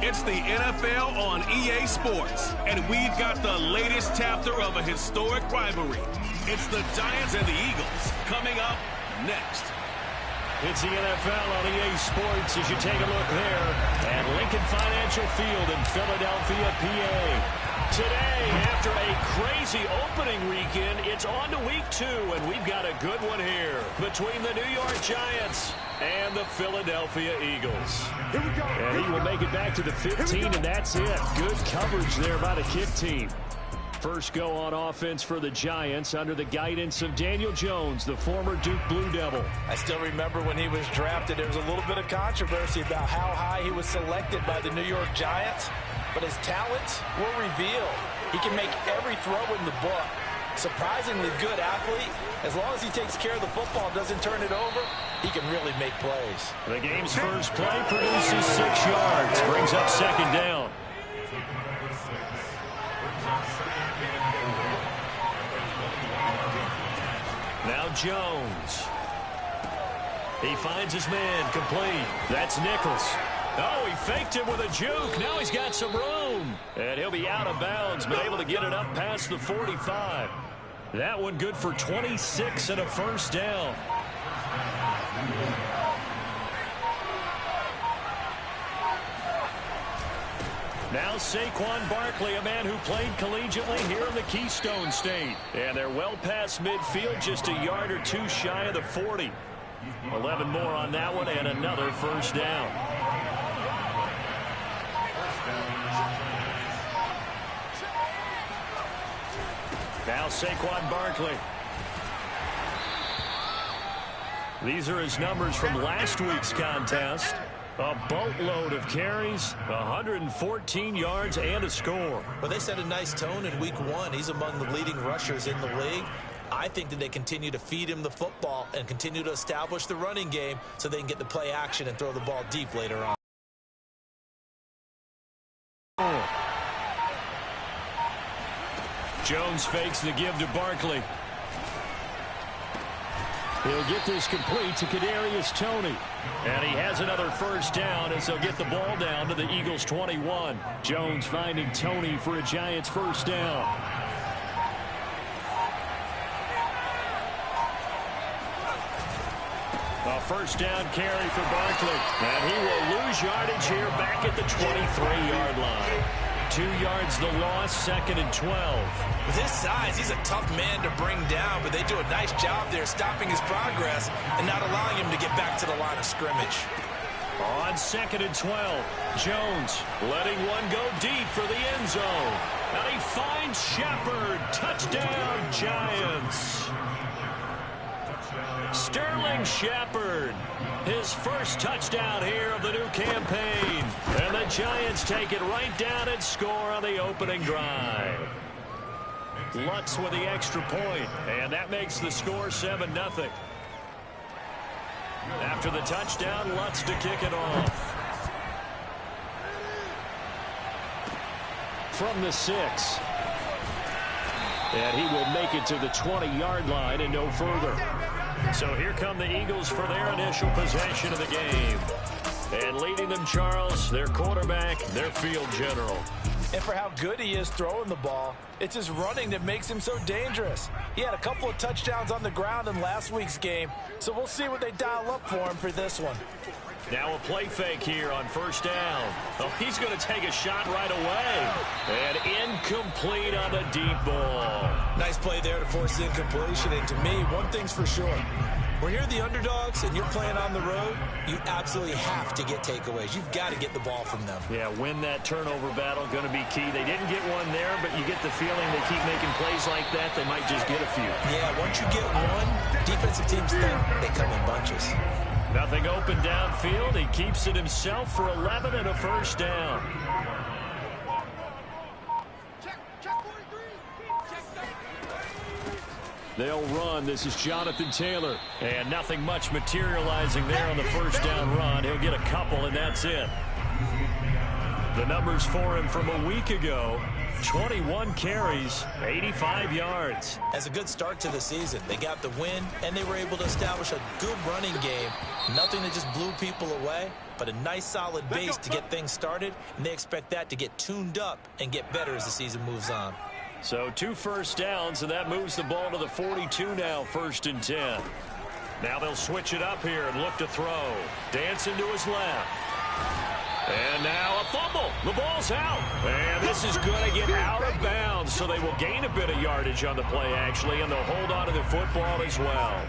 It's the NFL on EA Sports, and we've got the latest chapter of a historic rivalry. It's the Giants and the Eagles coming up next. It's the NFL on EA Sports as you take a look there at Lincoln Financial Field in Philadelphia, PA. Today, after a crazy opening weekend, it's on to week 2, and we've got a good one here between the New York Giants and the Philadelphia Eagles. Here we go. And he will make it back to the 15, and that's it. Good coverage there by the kick team. First go on offense for the Giants under the guidance of Daniel Jones, the former Duke Blue Devil. I still remember when he was drafted, there was a little bit of controversy about how high he was selected by the New York Giants, but his talents were revealed. He can make every throw in the book. Surprisingly good athlete. As long as he takes care of the football, doesn't turn it over, he can really make plays. The game's first play produces 6 yards, brings up second down. Now Jones. He finds his man, complete. That's Nichols. Oh, he faked him with a juke. Now he's got some room. And he'll be out of bounds, but able to get it up past the 45. That one good for 26 and a first down. Now Saquon Barkley, a man who played collegiately here in the Keystone State. And they're well past midfield, just a yard or two shy of the 40. 11 more on that one and another first down. Now Saquon Barkley. These are his numbers from last week's contest. A boatload of carries, 114 yards, and a score. Well, they set a nice tone in week 1. He's among the leading rushers in the league. I think that they continue to feed him the football and continue to establish the running game so they can get the play action and throw the ball deep later on. Jones fakes the give to Barkley. He'll get this complete to Kadarius Toney. And he has another first down as they'll get the ball down to the Eagles' 21. Jones finding Toney for a Giants first down. A first down carry for Barkley. And he will lose yardage here back at the 23-yard line. 2 yards the loss, second and 12. With his size, he's a tough man to bring down, but they do a nice job there stopping his progress and not allowing him to get back to the line of scrimmage. On second and 12, Jones letting one go deep for the end zone. And he finds Shepard. Touchdown, Giants. Sterling Shepard, his first touchdown here of the new campaign. And the Giants take it right down and score on the opening drive. Lutz with the extra point, and that makes the score 7-0. After the touchdown, Lutz to kick it off. From the 6. And he will make it to the 20-yard line and no further. So here come the Eagles for their initial possession of the game. And leading them, Charles, their quarterback, their field general. And for how good he is throwing the ball, it's his running that makes him so dangerous. He had a couple of touchdowns on the ground in last week's game, so we'll see what they dial up for him for this one. Now a play fake here on first down. Oh, he's going to take a shot right away. And incomplete on the deep ball. Nice play there to force incompletion. And to me, one thing's for sure. When you're the underdogs and you're playing on the road, you absolutely have to get takeaways. You've got to get the ball from them. Yeah, win that turnover battle, going to be key. They didn't get one there, but you get the feeling they keep making plays like that, they might just get a few. Yeah, once you get one, defensive teams think they come in bunches. Nothing open downfield. He keeps it himself for 11 and a first down. They'll run. This is Jonathan Taylor. And nothing much materializing there on the first down run. He'll get a couple, and that's it. The numbers for him from a week ago, 21 carries, 85 yards. As a good start to the season, they got the win, and they were able to establish a good running game. Nothing that just blew people away, but a nice solid base to get things started, and they expect that to get tuned up and get better as the season moves on. So 2 first downs, and that moves the ball to the 42 now, 1st and 10. Now they'll switch it up here and look to throw. Dancing to his left. And now a fumble. The ball's out. And this is going to get out of bounds, so they will gain a bit of yardage on the play, actually, and they'll hold on to the football as well.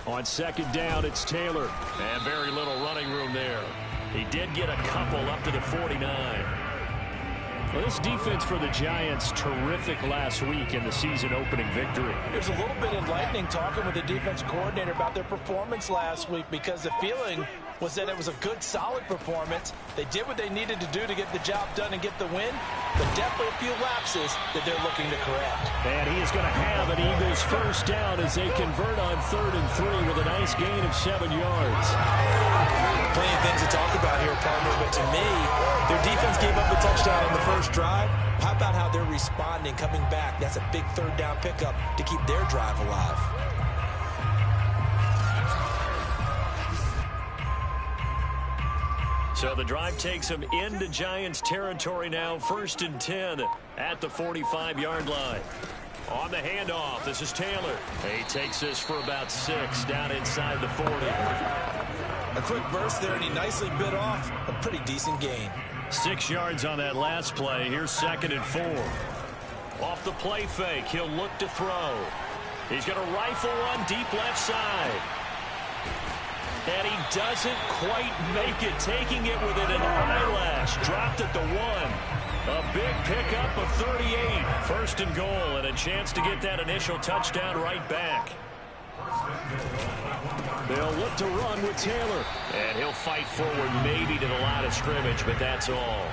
On 2nd down, it's Taylor. And very little running room there. He did get a couple up to the 49. Well, this defense for the Giants, terrific last week in the season opening victory. There's a little bit enlightening talking with the defense coordinator about their performance last week, because the feeling was that it was a good, solid performance. They did what they needed to do to get the job done and get the win, but definitely a few lapses that they're looking to correct. And he is going to have an Eagles first down as they convert on 3rd and 3 with a nice gain of 7 yards. Plenty of things to talk about here, partner, but to me, their defense gave up a touchdown on the first drive. How about how they're responding, coming back? That's a big 3rd down pickup to keep their drive alive. So the drive takes them into Giants territory now, 1st and 10 at the 45-yard line. On the handoff, this is Taylor. He takes this for about 6 down inside the 40. A quick burst there, and he nicely bit off a pretty decent gain. 6 yards on that last play. Here's 2nd and 4. Off the play fake, he'll look to throw. He's going to rifle one deep left side. And he doesn't quite make it, taking it within an eyelash. Dropped at the 1. A big pickup of 38. 1st and goal, and a chance to get that initial touchdown right back. They'll look to run with Taylor. And he'll fight forward maybe to the line of scrimmage, but that's all.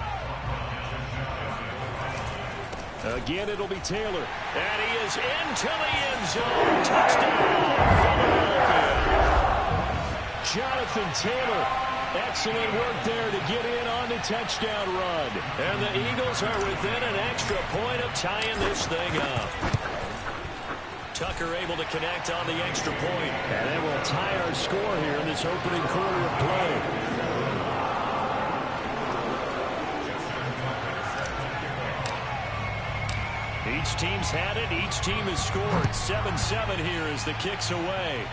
Again, it'll be Taylor. And he is into the end zone. Touchdown, Philadelphia. Jonathan Taylor, excellent work there to get in on the touchdown run. And the Eagles are within an extra point of tying this thing up. Tucker able to connect on the extra point. And then we'll tie our score here in this opening quarter of play. Each team's had it. Each team has scored. 7-7 here as the kick's away.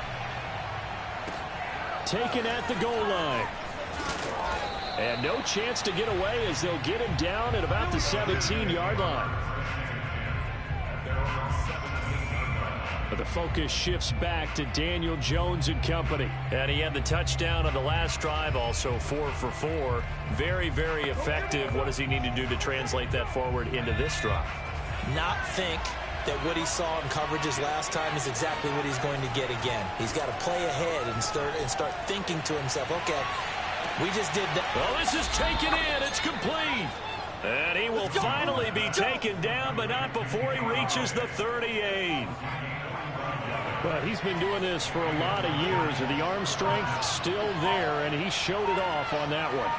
Taken at the goal line. And no chance to get away as they'll get him down at about the 17-yard line. But the focus shifts back to Daniel Jones and company. And he had the touchdown on the last drive, also 4 for 4. Very, very effective. What does he need to do to translate that forward into this drive? Not think that what he saw in coverages last time is exactly what he's going to get again. He's got to play ahead and start thinking to himself, okay, we just did that. Well, this is taken in. It's complete. And he will finally be taken down, but not before he reaches the 38. Well, he's been doing this for a lot of years, and the arm strength still there, and he showed it off on that one.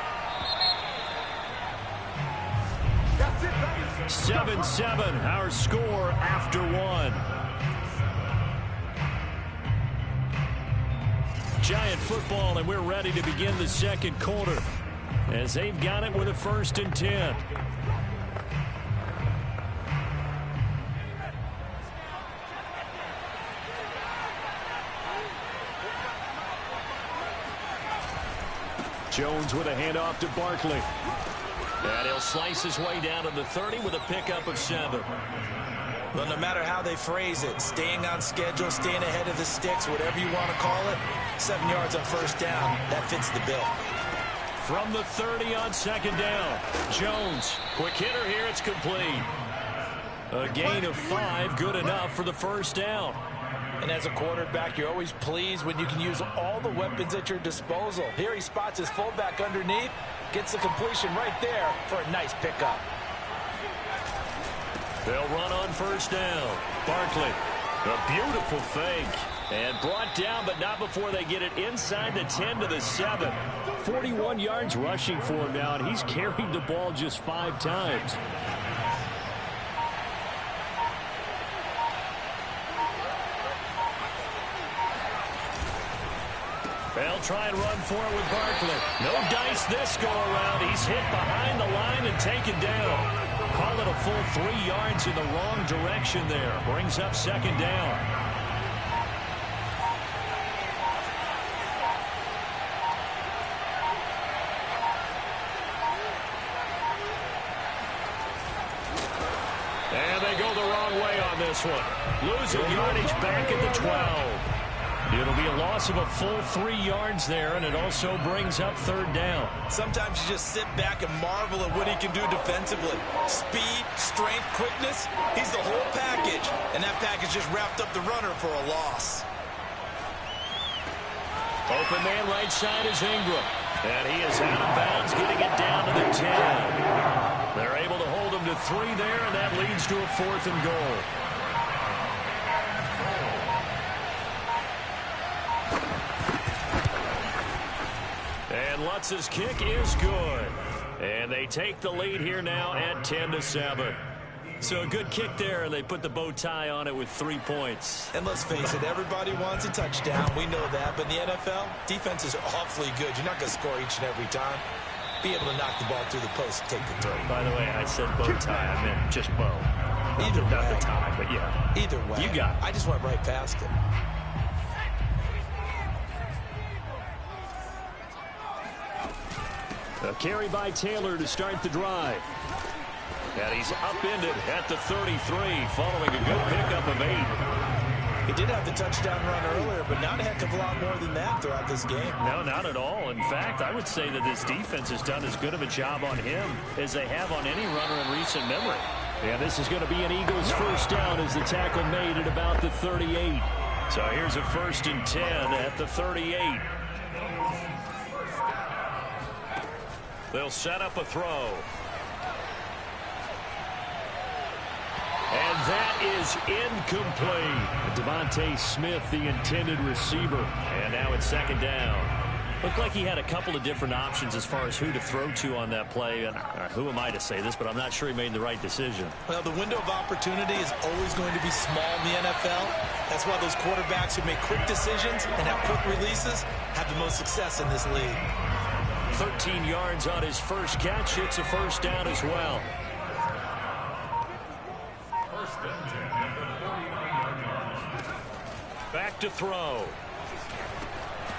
7-7, our score after 1. Giant football, and we're ready to begin the second quarter as they've got it with a 1st and 10. Jones with a handoff to Barkley. And he'll slice his way down to the 30 with a pickup of 7. Well, no matter how they phrase it, staying on schedule, staying ahead of the sticks, whatever you want to call it, 7 yards on 1st down, that fits the bill. From the 30 on 2nd down, Jones, quick hitter here, it's complete. A gain of 5, good enough for the 1st down. And as a quarterback, you're always pleased when you can use all the weapons at your disposal. Here he spots his fullback underneath, gets the completion right there for a nice pickup. They'll run on 1st down. Barkley, a beautiful fake. And brought down, but not before they get it inside the 10 to the 7. 41 yards rushing for him now, and he's carried the ball just 5 times. They'll try and run for it with Barkley. No dice this go-around. He's hit behind the line and taken down. Call it a full 3 yards in the wrong direction there. Brings up 2nd down. And they go the wrong way on this one. Losing yardage back at the 12. It'll be a loss of a full 3 yards there, and it also brings up 3rd down. Sometimes you just sit back and marvel at what he can do defensively. Speed, strength, quickness, he's the whole package. And that package just wrapped up the runner for a loss. Open man right side is Ingram. And he is out of bounds, getting it down to the 10. They're able to hold him to 3 there, and that leads to a 4th and goal. And Lutz's kick is good. And they take the lead here now at 10 to 7. So a good kick there, and they put the bow tie on it with 3 points. And let's face it, everybody wants a touchdown. We know that. But in the NFL, defenses are awfully good. You're not going to score each and every time. Be able to knock the ball through the post and take the throw. By the way, I said bow tie. I meant just bow. Either way. Not the tie, but yeah. Either way. You got it. I just went right past it. A carry by Taylor to start the drive. And he's upended at the 33 following a good pickup of 8. He did have the touchdown run earlier, but not a heck of a lot more than that throughout this game. No, not at all. In fact, I would say that this defense has done as good of a job on him as they have on any runner in recent memory. And this is going to be an Eagles 1st down as the tackle made at about the 38. So here's a 1st and 10 at the 38. They'll set up a throw. And that is incomplete. Devontae Smith, the intended receiver. And now it's 2nd down. Looked like he had a couple of different options as far as who to throw to on that play. And who am I to say this, but I'm not sure he made the right decision. Well, the window of opportunity is always going to be small in the NFL. That's why those quarterbacks who make quick decisions and have quick releases have the most success in this league. 13 yards on his first catch. It's a 1st down as well. Back to throw.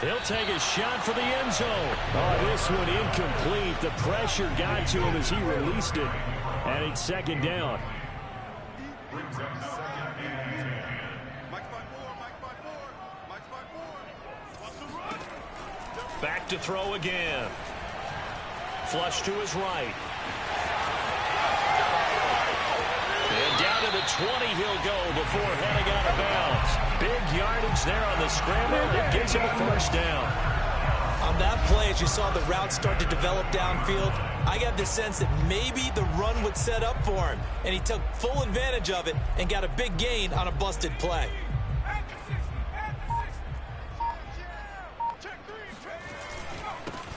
He'll take a shot for the end zone. Oh, this one incomplete. The pressure got to him as he released it. And it's 2nd down. Back to throw again. Flush to his right. And down to the 20 he'll go before heading out of bounds. Big yardage there on the scramble. It gets him a 1st down. On that play, as you saw the route start to develop downfield, I got the sense that maybe the run would set up for him. And he took full advantage of it and got a big gain on a busted play.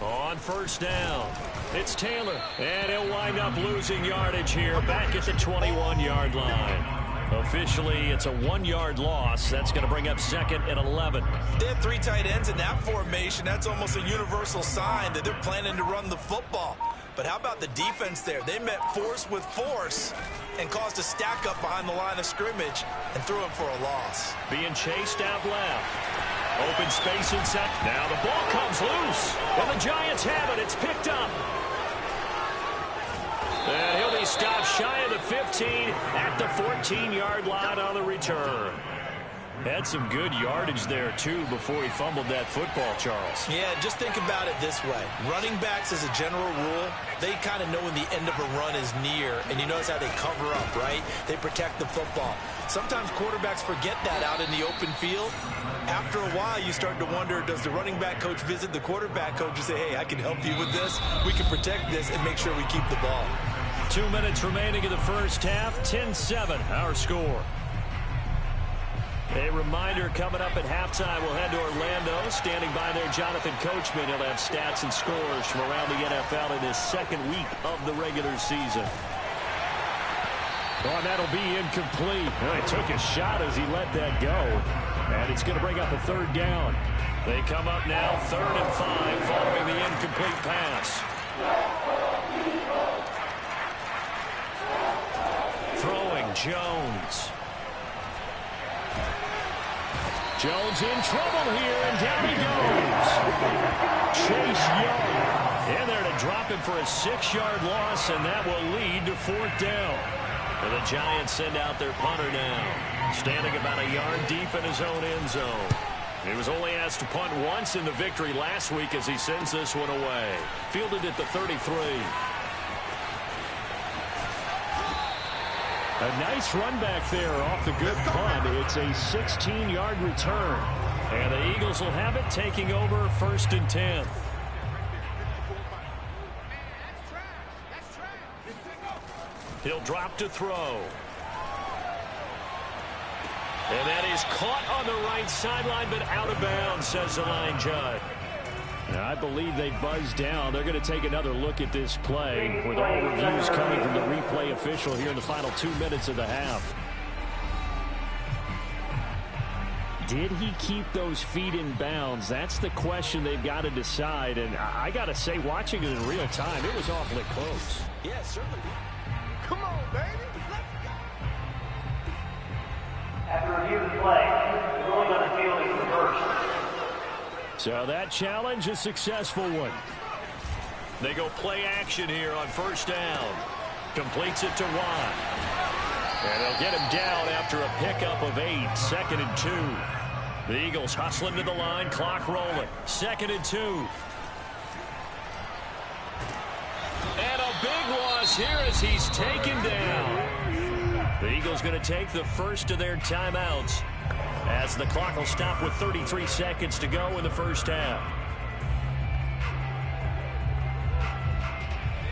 On 1st down, it's Taylor, and he'll wind up losing yardage here back at the 21-yard line. Officially, it's a 1-yard loss. That's going to bring up 2nd and 11. They have 3 tight ends in that formation. That's almost a universal sign that they're planning to run the football. But how about the defense there? They met force with force and caused a stack up behind the line of scrimmage and threw him for a loss. Being chased out left. Open space inside. Now the ball comes loose. And the Giants have it. It's picked up. And he'll be stopped shy of the 15 at the 14-yard line on the return. Had some good yardage there, too, before he fumbled that football, Charles. Yeah, just think about it this way. Running backs, as a general rule, they kind of know when the end of a run is near, and you notice how they cover up, right? They protect the football. Sometimes quarterbacks forget that out in the open field. After a while, you start to wonder, does the running back coach visit the quarterback coach and say, hey, I can help you with this. We can protect this and make sure we keep the ball. 2 minutes remaining in the first half. 10-7, our score. A reminder coming up at halftime, we'll head to Orlando. Standing by there, Jonathan Coachman. He'll have stats and scores from around the NFL in his second week of the regular season. Oh, and that'll be incomplete. Well, he took a shot as he let that go. And it's going to bring up a third down. They come up now 3rd and 5 following the incomplete pass. Throwing Jones. Jones in trouble here, and down he goes. Chase Young in there to drop him for a 6-yard loss, and that will lead to 4th down. And the Giants send out their punter now, standing about a yard deep in his own end zone. He was only asked to punt once in the victory last week as he sends this one away. Fielded at the 33. A nice run back there off the good punt. It's a 16-yard return. And the Eagles will have it, taking over 1st and 10. He'll drop to throw. And that is caught on the right sideline, but out of bounds, says the line judge. Now, I believe they buzzed down. They're going to take another look at this play with all reviews coming from the replay official here in the final 2 minutes of the half. Did he keep those feet in bounds? That's the question they've got to decide. And I got to say, watching it in real time, it was awfully close. Yeah, certainly. Come on, baby. After review of the play, the ruling on the field is reversed. So that challenge, a successful one. They go play action here on 1st down. Completes it to Watt. And they'll get him down after a pickup of 8. 2nd and 2. The Eagles hustling to the line, clock rolling. 2nd and 2. And a big loss here as he's taken down. The Eagles going to take the first of their timeouts as the clock will stop with 33 seconds to go in the 1st half.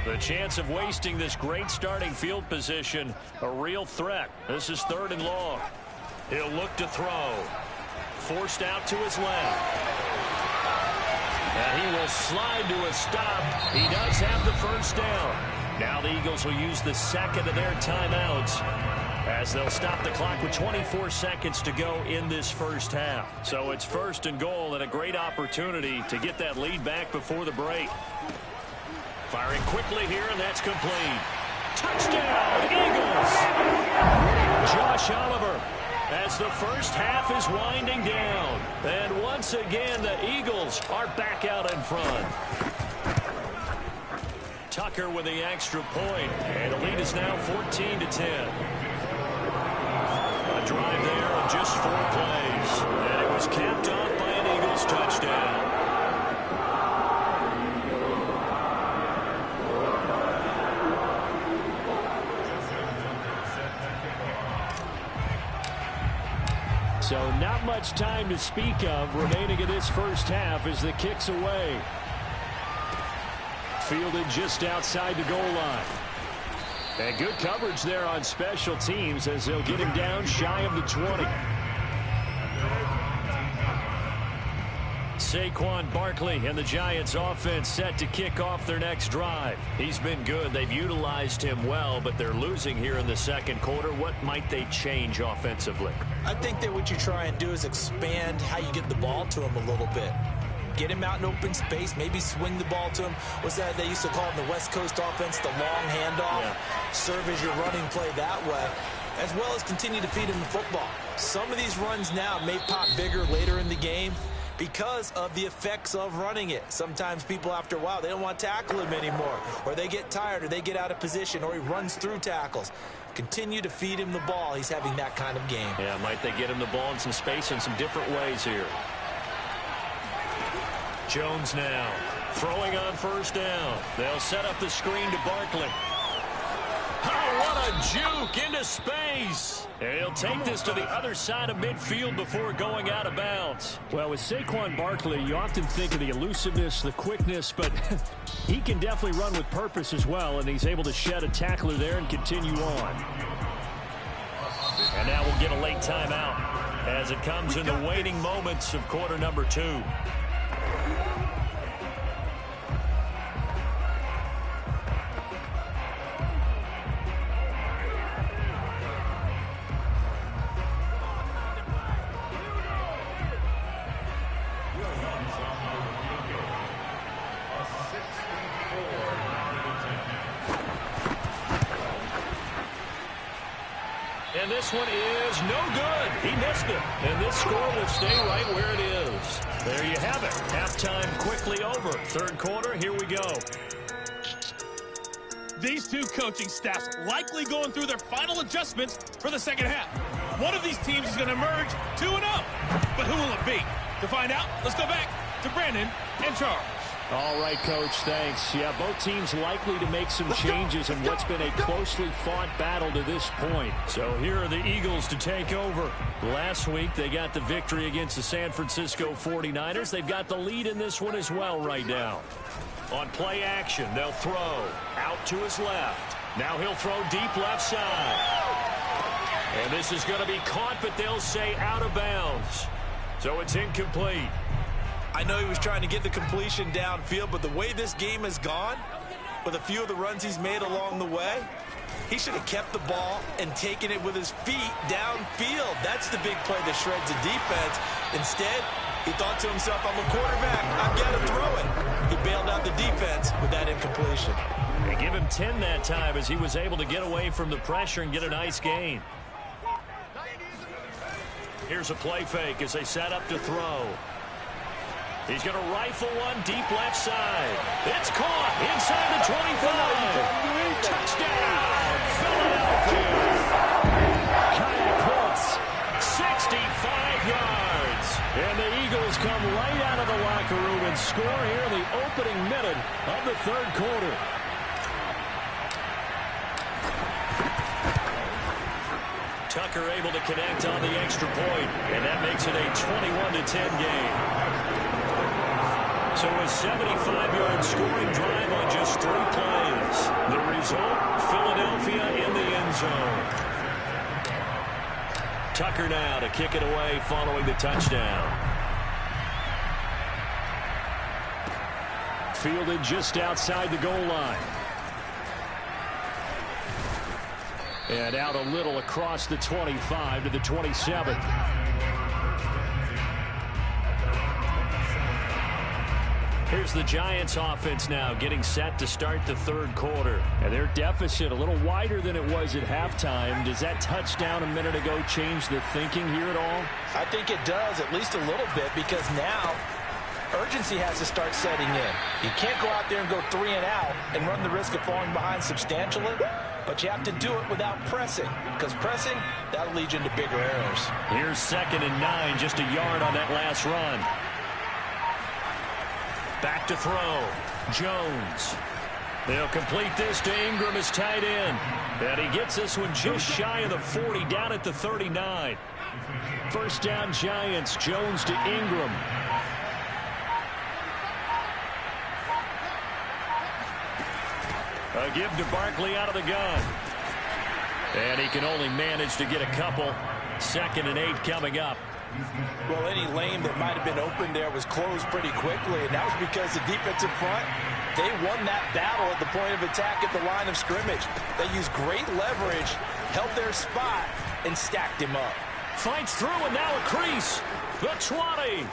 The chance of wasting this great starting field position, a real threat. This is 3rd and long. He'll look to throw. Forced out to his left. And he will slide to a stop. He does have the 1st down. Now the Eagles will use the 2nd of their timeouts as they'll stop the clock with 24 seconds to go in this 1st half. So it's 1st and goal and a great opportunity to get that lead back before the break. Firing quickly here, and that's complete. Touchdown, Eagles! Josh Oliver as the 1st half is winding down. And once again, the Eagles are back out in front. Tucker with the extra point, and the lead is now 14-10. A drive there of just 4 plays, and it was capped off by an Eagles touchdown. So not much time to speak of remaining in this 1st half as the kick's away. Fielded just outside the goal line. And good coverage there on special teams as they'll get him down shy of the 20. Saquon Barkley and the Giants offense set to kick off their next drive. He's been good. They've utilized him well, but they're losing here in the 2nd quarter. What might they change offensively? I think that what you try and do is expand how you get the ball to him a little bit. Get him out in open space, maybe swing the ball to him. What's that they used to call in the West Coast offense, the long handoff? Yeah. Serve as your running play that way, as well as continue to feed him the football. Some of these runs now may pop bigger later in the game because of the effects of running it. Sometimes people, after a while, they don't want to tackle him anymore, or they get tired, or they get out of position, or he runs through tackles. Continue to feed him the ball. He's having that kind of game. Yeah, might they get him the ball in some space in some different ways here. Jones now throwing on 1st down. They'll set up the screen to Barkley. Oh, what a juke into space. And he'll take this to the other side of midfield before going out of bounds. Well, with Saquon Barkley, you often think of the elusiveness, the quickness, but he can definitely run with purpose as well, and he's able to shed a tackler there and continue on. And now we'll get a late timeout. as it comes in the waning moments of quarter number 2. And this one is no good. He missed it. And this score will stay right where it is. There you have it. Halftime quickly over. Third quarter, here we go. These two coaching staffs likely going through their final adjustments for the second half. One of these teams is going to emerge 2-0. But who will it be? To find out, let's go back to Brandon and Charles. All right, Coach, thanks. Yeah, both teams likely to make some changes in what's been a closely fought battle to this point. So here are the Eagles to take over. Last week, they got the victory against the San Francisco 49ers. They've got the lead in this one as well right now. On play action, they'll throw out to his left. Now he'll throw deep left side. And this is going to be caught, but they'll say out of bounds. So it's incomplete. I know he was trying to get the completion downfield, but the way this game has gone, with a few of the runs he's made along the way, he should have kept the ball and taken it with his feet downfield. That's the big play that shreds the defense. Instead, he thought to himself, I'm a quarterback, I've got to throw it. He bailed out the defense with that incompletion. They give him 10 that time as he was able to get away from the pressure and get a nice gain. Here's a play fake as they set up to throw. He's going to rifle one deep left side. It's caught inside the 25. Touchdown, Philadelphia. Kyle Pitts, 65 yards. And the Eagles come right out of the locker room and score here in the opening minute of the third quarter. Tucker able to connect on the extra point, and that makes it a 21-10 game. So a 75-yard scoring drive on just 3 plays. The result, Philadelphia in the end zone. Tucker now to kick it away following the touchdown. Fielded just outside the goal line. And out a little across the 25 to the 27. Here's the Giants offense now getting set to start the third quarter. And their deficit a little wider than it was at halftime. Does that touchdown a minute ago change the thinking here at all? I think it does, at least a little bit, because now urgency has to start setting in. You can't go out there and go 3 and out and run the risk of falling behind substantially, but you have to do it without pressing, because pressing, that'll lead you into bigger errors. Here's 2nd and 9, just a yard on that last run. Back to throw. Jones. They'll complete this to Ingram as tight end. And he gets this one just shy of the 40, down at the 39. First down, Giants. Jones to Ingram. A give to Barkley out of the gun. And he can only manage to get a couple. 2nd and 8 coming up. Well, any lane that might have been open there was closed pretty quickly, and that was because the defensive front, they won that battle at the point of attack at the line of scrimmage. They used great leverage, held their spot, and stacked him up. Fights through, and now a crease. The 20.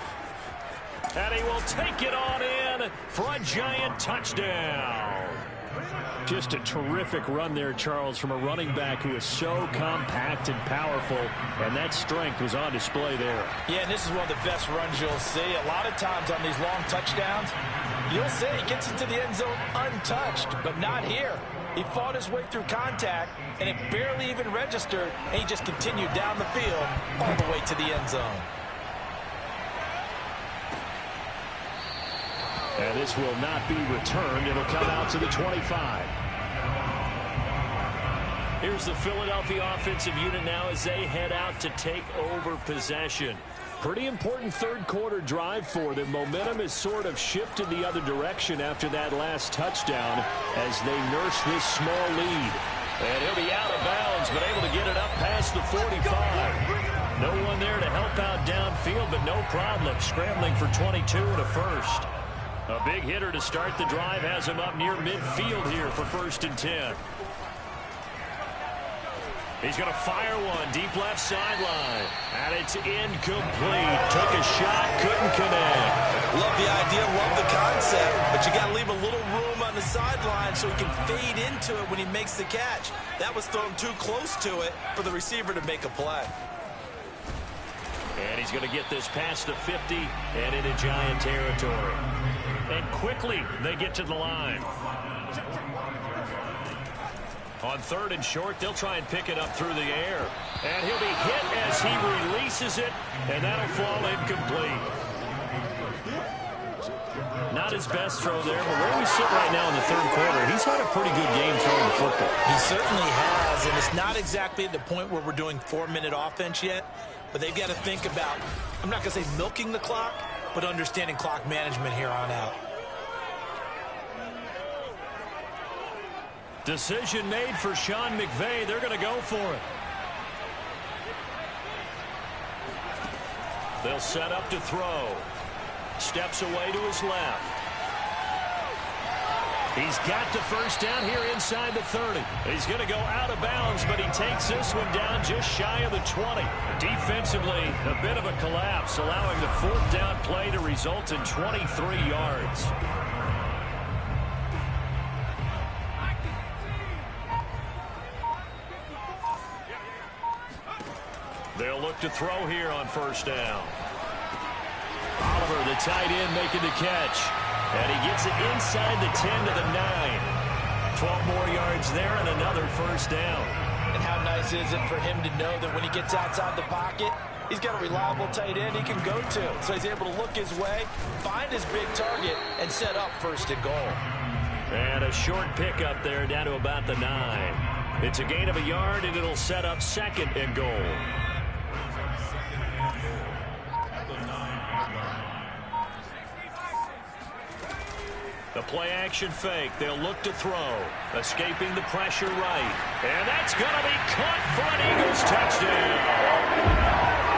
And he will take it on in for a Giant touchdown. Just a terrific run there, Charles, from a running back who is so compact and powerful, and that strength was on display there. Yeah, and this is one of the best runs you'll see. A lot of times on these long touchdowns, you'll see he gets into the end zone untouched, but not here. He fought his way through contact, and it barely even registered, and he just continued down the field all the way to the end zone. And this will not be returned. It'll come out to the 25. Here's the Philadelphia offensive unit now as they head out to take over possession. Pretty important third quarter drive for them. Momentum has sort of shifted the other direction after that last touchdown as they nurse this small lead. And he'll be out of bounds, but able to get it up past the 45. No one there to help out downfield, but no problem. Scrambling for 22 and a first. A big hitter to start the drive has him up near midfield here for 1st and 10. He's going to fire one deep left sideline. And it's incomplete. Took a shot, couldn't connect. Love the idea, love the concept, but you got to leave a little room on the sideline so he can fade into it when he makes the catch. That was thrown too close to it for the receiver to make a play. And he's going to get this past the 50 and into Giant territory. And quickly they get to the line. On 3rd and short, they'll try and pick it up through the air. And he'll be hit as he releases it, and that'll fall incomplete. Not his best throw there, but where we sit right now in the 3rd quarter, he's had a pretty good game throwing the football. He certainly has, and it's not exactly at the point where we're doing 4-minute offense yet, but they've got to think about, I'm not going to say milking the clock, but understanding clock management here on out. Decision made for Sean McVay. They're going to go for it. They'll set up to throw. Steps away to his left. He's got the first down here inside the 30. He's going to go out of bounds, but he takes this one down just shy of the 20. Defensively, a bit of a collapse, allowing the 4th down play to result in 23 yards. They'll look to throw here on 1st down. Oliver, the tight end, making the catch. And he gets it inside the 10 to the 9. 12 more yards there and another 1st down. And how nice is it for him to know that when he gets outside the pocket, he's got a reliable tight end he can go to. So he's able to look his way, find his big target, and set up 1st and goal. And a short pickup there down to about the 9. It's a gain of a yard, and it'll set up 2nd and goal. The play-action fake. They'll look to throw. Escaping the pressure right. And that's going to be caught for an Eagles touchdown.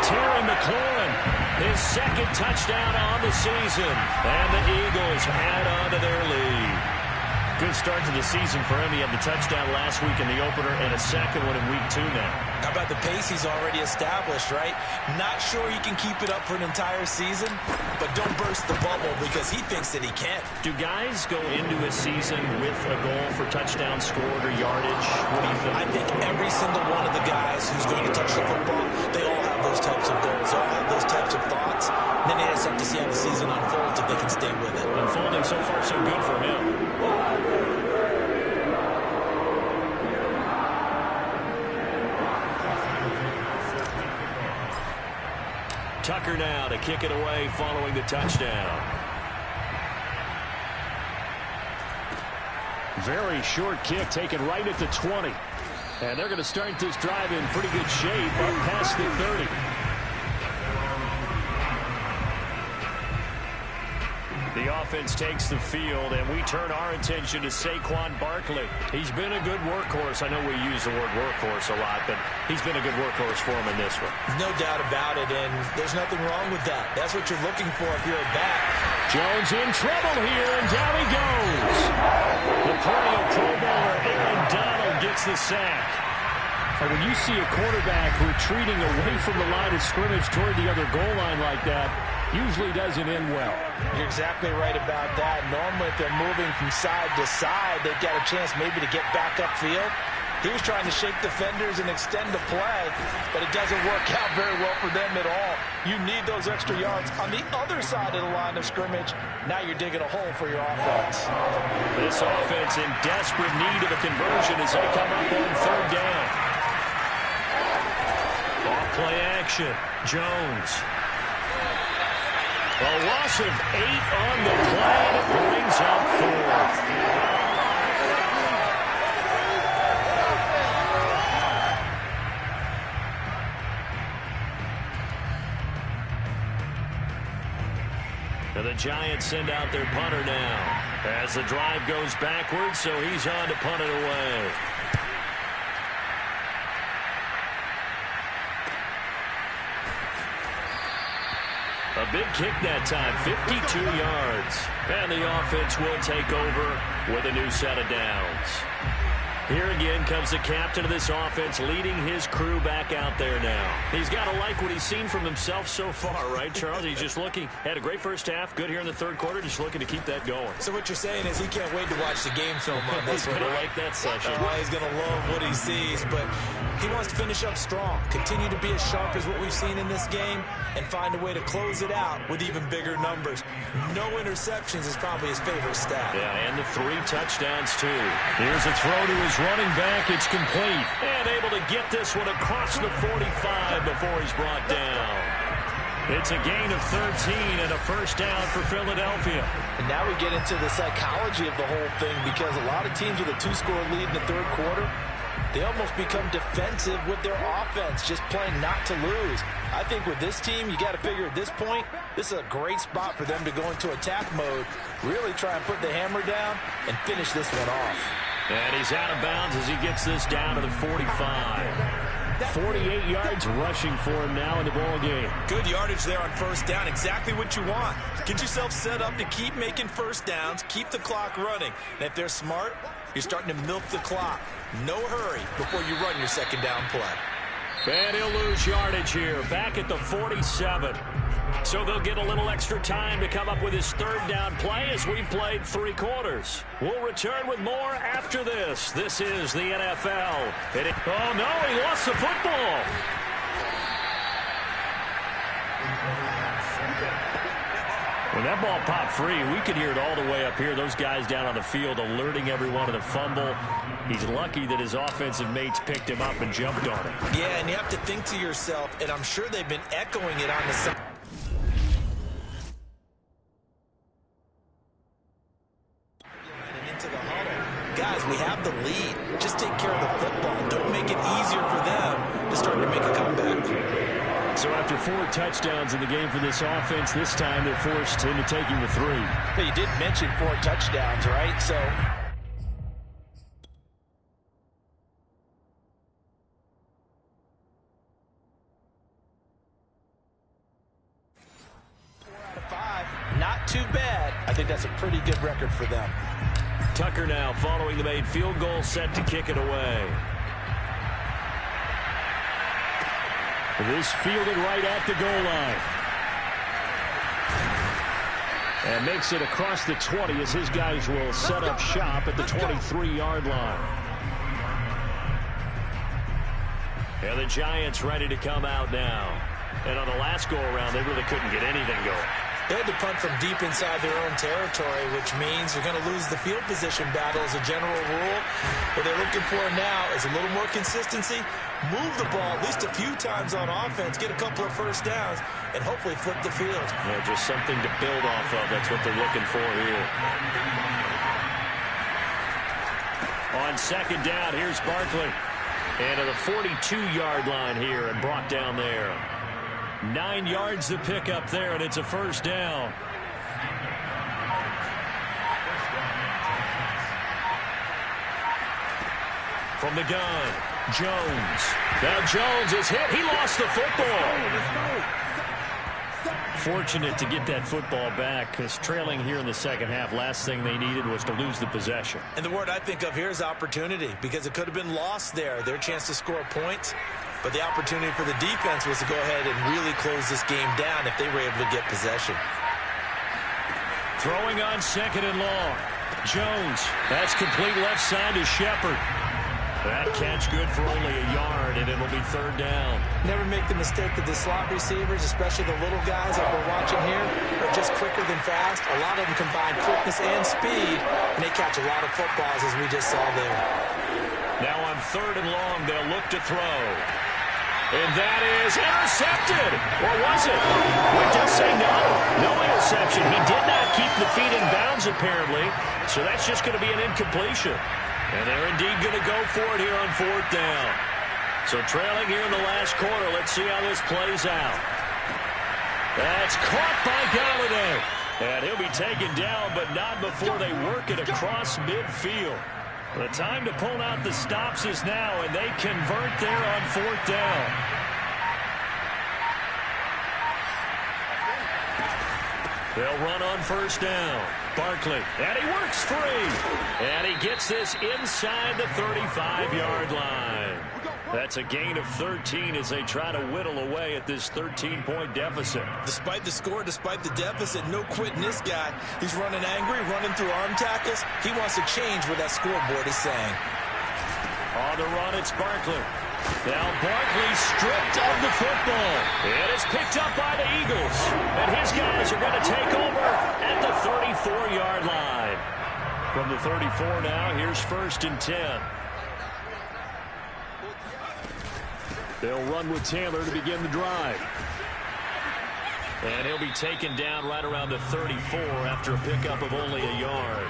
Terry McLaurin, his 2nd touchdown on the season. And the Eagles add on to their lead. Good start to the season for him. He had the touchdown last week in the opener and a 2nd one in week 2 now. How about the pace he's already established, right? Not sure he can keep it up for an entire season, but don't burst the bubble because he thinks that he can. Do guys go into a season with a goal for touchdown scored or yardage? What do you think? I think every single one of the guys who's going to touch the football, they all have those types of goals, all have those types of thoughts. And then they just have to see how the season unfolds if they can stay with it. Unfolding so far so good for him. Tucker now to kick it away following the touchdown. Very short kick taken right at the 20. And they're going to start this drive in pretty good shape up past the 30. The offense takes the field, and we turn our attention to Saquon Barkley. He's been a good workhorse. I know we use the word workhorse a lot, but he's been a good workhorse for him in this one. No doubt about it, and there's nothing wrong with that. That's what you're looking for if you're a back. Jones in trouble here, and down he goes. The perennial Pro Bowler Aaron Donald gets the sack. And when you see a quarterback retreating away from the line of scrimmage toward the other goal line like that, usually doesn't end well. You're exactly right about that. Normally, if they're moving from side to side, they've got a chance maybe to get back upfield. He was trying to shake defenders and extend the play, but it doesn't work out very well for them at all. You need those extra yards on the other side of the line of scrimmage. Now you're digging a hole for your offense. This offense in desperate need of a conversion as they come up on 3rd down. Off play action. Jones. A loss of 8 on the play, and it brings up 4th. And the Giants send out their punter now as the drive goes backwards, so he's on to punt it away. big kick that time, 52 yards. And the offense will take over with a new set of downs. Here again comes the captain of this offense leading his crew back out there now. He's got to like what he's seen from himself so far, right, Charles? He's just looking, had a great first half, good here in the third quarter, just looking to keep that going. So what you're saying is he can't wait to watch the game film on this one. He's going to like that session. He's going to love what he sees, but he wants to finish up strong, continue to be as sharp as what we've seen in this game, and find a way to close it out with even bigger numbers. No interceptions is probably his favorite stat. Yeah, and the 3 touchdowns, too. Here's a throw to his running back. It's complete. And able to get this one across the 45 before he's brought down. It's a gain of 13 and a first down for Philadelphia. And now we get into the psychology of the whole thing, because a lot of teams with a 2-score lead in the third quarter, they almost become defensive with their offense, just playing not to lose. I think with this team, you got to figure at this point, this is a great spot for them to go into attack mode, really try and put the hammer down and finish this one off. And he's out of bounds as he gets this down to the 45. 48 yards rushing for him now in the ball game. Good yardage there on first down. Exactly what you want. Get yourself set up to keep making first downs, keep the clock running. And if they're smart, you're starting to milk the clock. No hurry before you run your second down play. And he'll lose yardage here, back at the 47. So they'll get a little extra time to come up with his third down play as we've played 3 quarters. We'll return with more after this. This is the NFL. Oh, no, he lost the football. When that ball popped free, we could hear it all the way up here. Those guys down on the field alerting everyone of the fumble. He's lucky that his offensive mates picked him up and jumped on him. Yeah, and you have to think to yourself, and I'm sure they've been echoing it on the side. Guys, we have the lead. Just take care of the football. Don't make it easier for them to start to make a comeback. So after 4 touchdowns in the game for this offense, this time they're forced into taking the 3. Hey, you did mention 4 touchdowns, right? So not too bad. I think that's a pretty good record for them. Tucker now following the made field goal, set to kick it away. This fielded right at the goal line. And makes it across the 20 as his guys will set up shop at the 23-yard line. And the Giants ready to come out now. And on the last go-around, they really couldn't get anything going. They had to punt from deep inside their own territory, which means you're going to lose the field position battle as a general rule. What they're looking for now is a little more consistency, move the ball at least a few times on offense, get a couple of first downs, and hopefully flip the field. Yeah, just something to build off of. That's what they're looking for here. On second down, here's Barkley. And to the 42-yard line here and brought down there. 9 yards to pick up there, and it's a first down. From the gun, Jones. Now Jones is hit. He lost the football. Fortunate to get that football back, because trailing here in the second half, last thing they needed was to lose the possession. And the word I think of here is opportunity, because it could have been lost there. Their chance to score points. But the opportunity for the defense was to go ahead and really close this game down if they were able to get possession. Throwing on second and long. Jones. That's complete left side to Shepard. That catch good for only a yard, and it'll be third down. Never make the mistake that the slot receivers, especially the little guys that we're watching here, are just quicker than fast. A lot of them combine quickness and speed, and they catch a lot of footballs, as we just saw there. Now on third and long, they'll look to throw. And that is intercepted. Or was it? Well, it does say no. No interception. He did not keep the feet in bounds, apparently. So that's just going to be an incompletion. And they're indeed going to go for it here on fourth down. So trailing here in the last quarter. Let's see how this plays out. That's caught by Galladay. And he'll be taken down, but not before they work it across midfield. The time to pull out the stops is now, and they convert there on fourth down. They'll run on first down. Barkley, and he works free. And he gets this inside the 35-yard line. That's a gain of 13 as they try to whittle away at this 13-point deficit. Despite the score, despite the deficit, no quitting this guy. He's running angry, running through arm tackles. He wants to change what that scoreboard is saying. On the run, it's Barkley. Now Barkley stripped of the football. It is picked up by the Eagles. And his guys are going to take over at the 34-yard line. From the 34 now, here's 1st and 10. They'll run with Taylor to begin the drive. And he'll be taken down right around the 34 after a pickup of only a yard.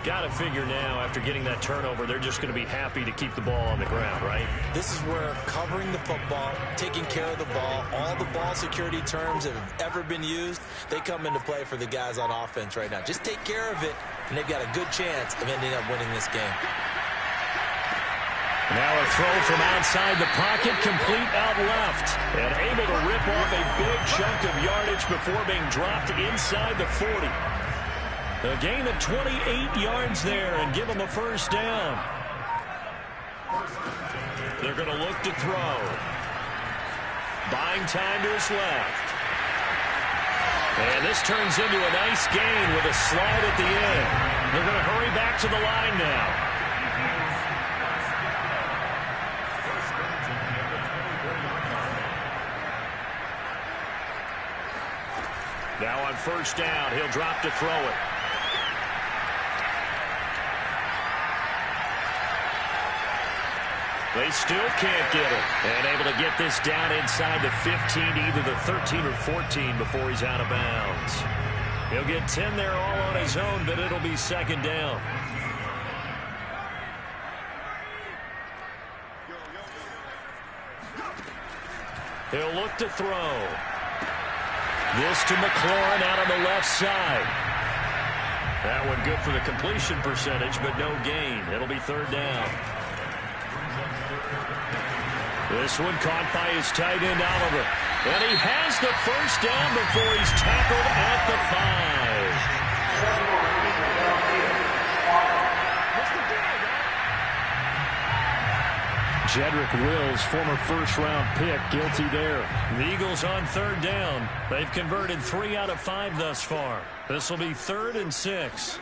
Got to figure now, after getting that turnover, they're just going to be happy to keep the ball on the ground, right? This is where covering the football, taking care of the ball, all the ball security terms that have ever been used, they come into play for the guys on offense right now. Just take care of it, and they've got a good chance of ending up winning this game. Now a throw from outside the pocket, complete out left. And able to rip off a big chunk of yardage before being dropped inside the 40. A gain of 28 yards there and give them a first down. They're going to look to throw. Buying time to his left. And this turns into a nice gain with a slide at the end. They're going to hurry back to the line now. Now on first down, he'll drop to throw it. They still can't get it. And able to get this down inside the 15, either the 13 or 14 before he's out of bounds. He'll get 10 there all on his own, but it'll be second down. He'll look to throw. This to McLaurin out on the left side. That one good for the completion percentage, but no gain. It'll be third down. This one caught by his tight end, Oliver. And he has the first down before he's tackled at the 5. Jedrick Wills, former first-round pick, guilty there. The Eagles on third down. They've converted 3 out of 5 thus far. This will be 3rd and 6.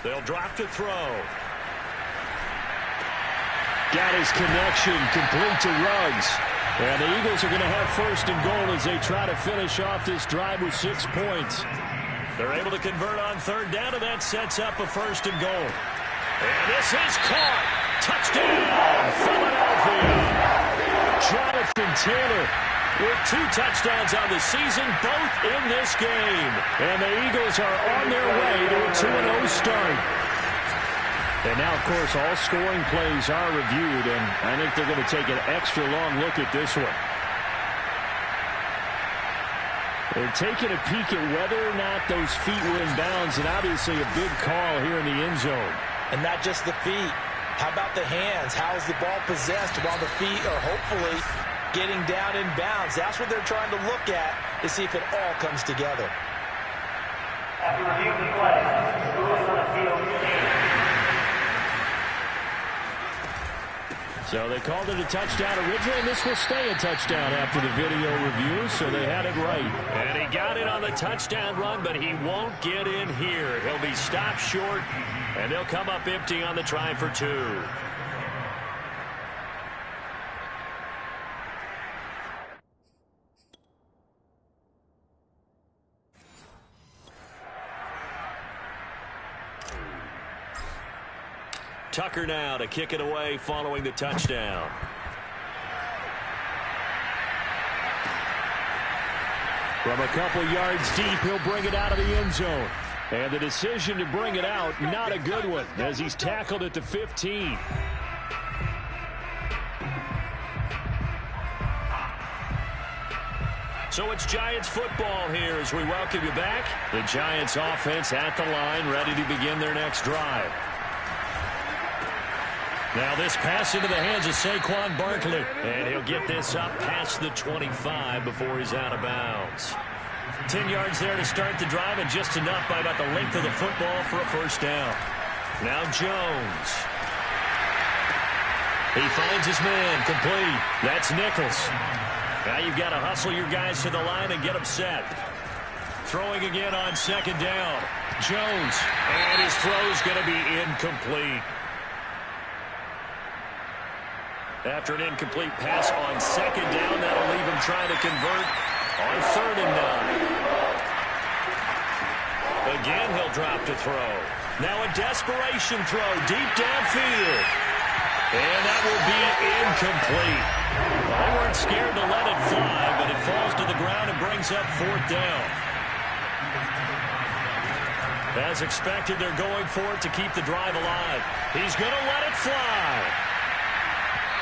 They'll drop to throw. Got his connection, complete to Ruggs. And the Eagles are going to have 1st and goal as they try to finish off this drive with 6 points. They're able to convert on third down, and that sets up a 1st and goal. And this is caught. Touchdown, Philadelphia. Jonathan Taylor with 2 touchdowns on the season, both in this game. And the Eagles are on their way to a 2-0 start. And now, of course, all scoring plays are reviewed, and I think they're going to take an extra long look at this one. They're taking a peek at whether or not those feet were in bounds, and obviously a big call here in the end zone. And not just the feet. How about the hands? How is the ball possessed while the feet are hopefully getting down in bounds? That's what they're trying to look at to see if it all comes together. After reviewing the play, ruling on the field. So they called it a touchdown originally, and this will stay a touchdown after the video review, so they had it right. And he got it on the touchdown run, but he won't get in here. He'll be stopped short, and they'll come up empty on the try for 2. Tucker now to kick it away following the touchdown. From a couple yards deep, he'll bring it out of the end zone. And the decision to bring it out, not a good one, as he's tackled at the 15. So it's Giants football here as we welcome you back. The Giants offense at the line, ready to begin their next drive. Now this pass into the hands of Saquon Barkley. And he'll get this up past the 25 before he's out of bounds. 10 yards there to start the drive, and just enough by about the length of the football for a first down. Now Jones. He finds his man, complete. That's Nichols. Now you've got to hustle your guys to the line and get them set. Throwing again on second down. Jones. And his throw's going to be incomplete. After an incomplete pass on second down, that'll leave him trying to convert on 3rd and 9. Again, he'll drop to throw. Now a desperation throw deep downfield. And that will be incomplete. They weren't scared to let it fly, but it falls to the ground and brings up 4th down. As expected, they're going for it to keep the drive alive. He's going to let it fly.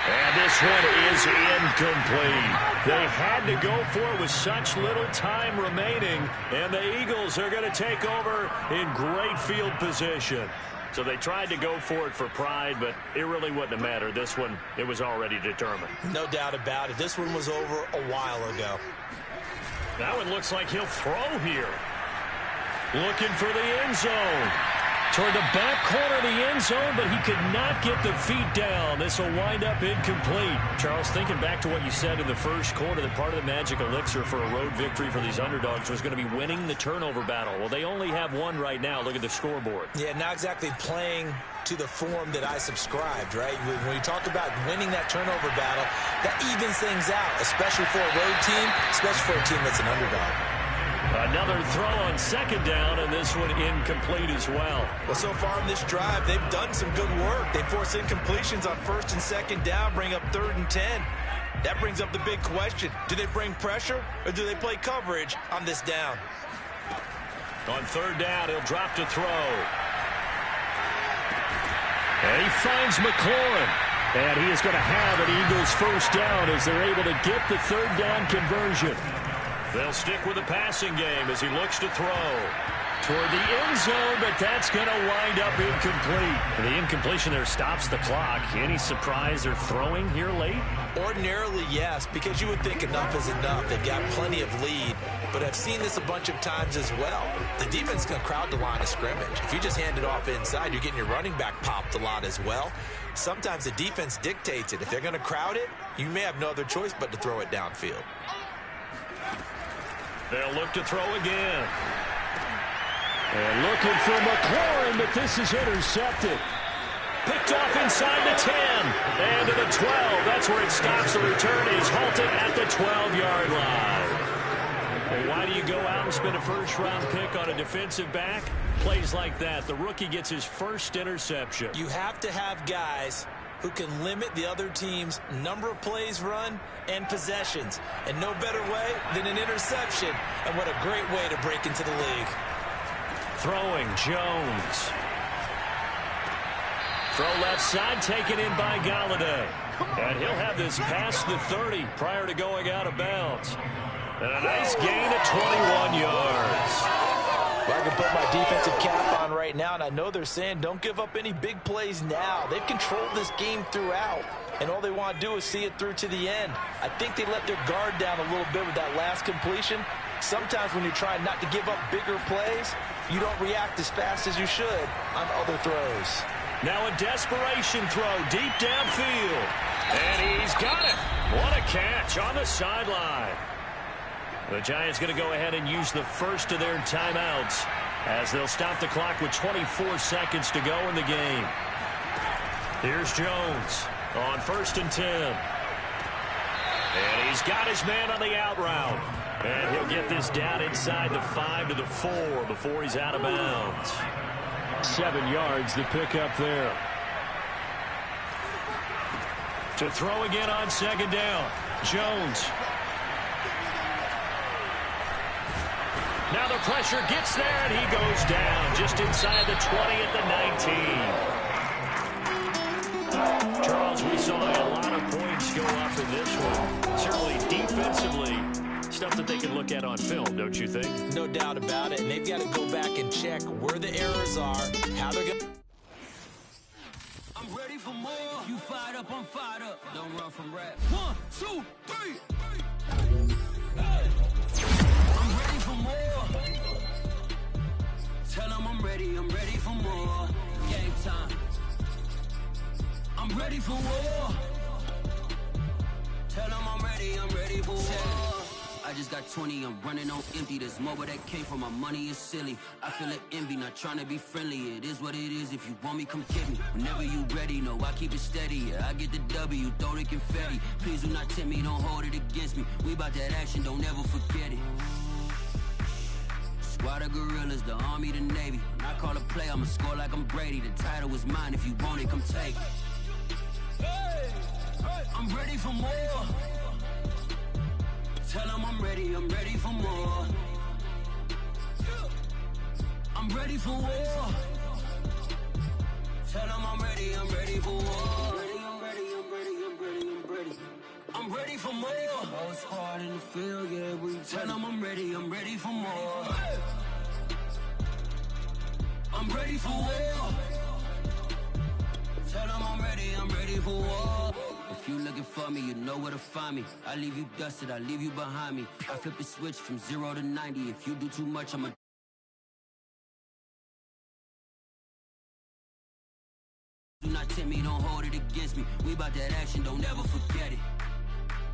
And this one is incomplete. They had to go for it with such little time remaining, and the Eagles are going to take over in great field position. So they tried to go for it for pride, but it really wouldn't have mattered. This one, it was already determined. No doubt about it. This one was over a while ago. That one looks like he'll throw here. Looking for the end zone. Toward the back corner of the end zone, but he could not get the feet down. This will wind up incomplete. Charles, thinking back to what you said in the first quarter, that part of the magic elixir for a road victory for these underdogs was going to be winning the turnover battle. Well, they only have one right now. Look at the scoreboard. Yeah, not exactly playing to the form that I subscribed, right? When you talk about winning that turnover battle, that evens things out, especially for a road team, especially for a team that's an underdog. Another throw on second down, and this one incomplete as well. Well, so far in this drive, they've done some good work. They force incompletions on 1st and 2nd down, bring up 3rd and 10. That brings up the big question. Do they bring pressure, or do they play coverage on this down? On 3rd down, he'll drop to throw. And he finds McLaurin. And he is going to have an Eagles first down as they're able to get the 3rd down conversion. They'll stick with the passing game as he looks to throw toward the end zone, but that's going to wind up incomplete. The incompletion there stops the clock. Any surprise they're throwing here late? Ordinarily, yes, because you would think enough is enough. They've got plenty of lead, but I've seen this a bunch of times as well. The defense can crowd the line of scrimmage. If you just hand it off inside, you're getting your running back popped a lot as well. Sometimes the defense dictates it. If they're going to crowd it, you may have no other choice but to throw it downfield. They'll look to throw again. And looking for McLaurin, but this is intercepted. Picked off inside the 10 and to the 12. That's where it stops. The return is halted at the 12-yard line. Well, why do you go out and spend a first-round pick on a defensive back? Plays like that. The rookie gets his first interception. You have to have guys who can limit the other team's number of plays run and possessions. And no better way than an interception. And what a great way to break into the league. Throwing, Jones. Throw left side, taken in by Galladay. And he'll have this past the 30 prior to going out of bounds. And a nice gain of 21 yards. Well, I can put my defensive cap on right now, and I know they're saying don't give up any big plays now. They've controlled this game throughout, and all they want to do is see it through to the end. I think they let their guard down a little bit with that last completion. Sometimes when you're trying not to give up bigger plays, you don't react as fast as you should on other throws. Now a desperation throw deep downfield. And he's got it. What a catch on the sideline. The Giants going to go ahead and use the first of their timeouts as they'll stop the clock with 24 seconds to go in the game. Here's Jones on 1st and 10. And he's got his man on the out route. And he'll get this down inside the 5 to the 4 before he's out of bounds. 7 yards the pickup there. To throw again on second down. Jones. Now the pressure gets there, and he goes down just inside the 20 at the 19. Charles, we saw a lot of points go up in this one. Certainly defensively, stuff that they can look at on film, don't you think? No doubt about it, and they've got to go back and check where the errors are, how they're going to... I'm ready for more. You fired up, I'm fired up. Don't run from rap. 1, 2, 3. Hey. I'm ready for more. more. Tell them I'm ready for more. Game time. I'm ready for war. Tell them I'm ready for war. I just got 20, I'm running on empty. There's more where that came from, my money is silly. I feel it envy, not trying to be friendly. It is what it is, if you want me, come get me. Whenever you ready, no, I keep it steady. Yeah, I get the W, throw the confetti. Please do not tempt me, don't hold it against me. We about that action, don't ever forget it. Squad of gorillas, the army, the navy. When I call a play, I'ma score like I'm Brady. The title is mine, if you want it, come take it. I'm ready for more. Tell them I'm ready for more. I'm ready for war. Tell them I'm ready for war. I'm ready for more. Whole squad in the field, yeah, we tell them I'm ready for more. I'm ready for war. Tell them I'm ready for war. If you looking for me, you know where to find me. I leave you dusted, I leave you behind me. I flip the switch from 0 to 90. If you do too much, I'ma do not tempt me, don't hold it against me. We about that action, don't ever forget it.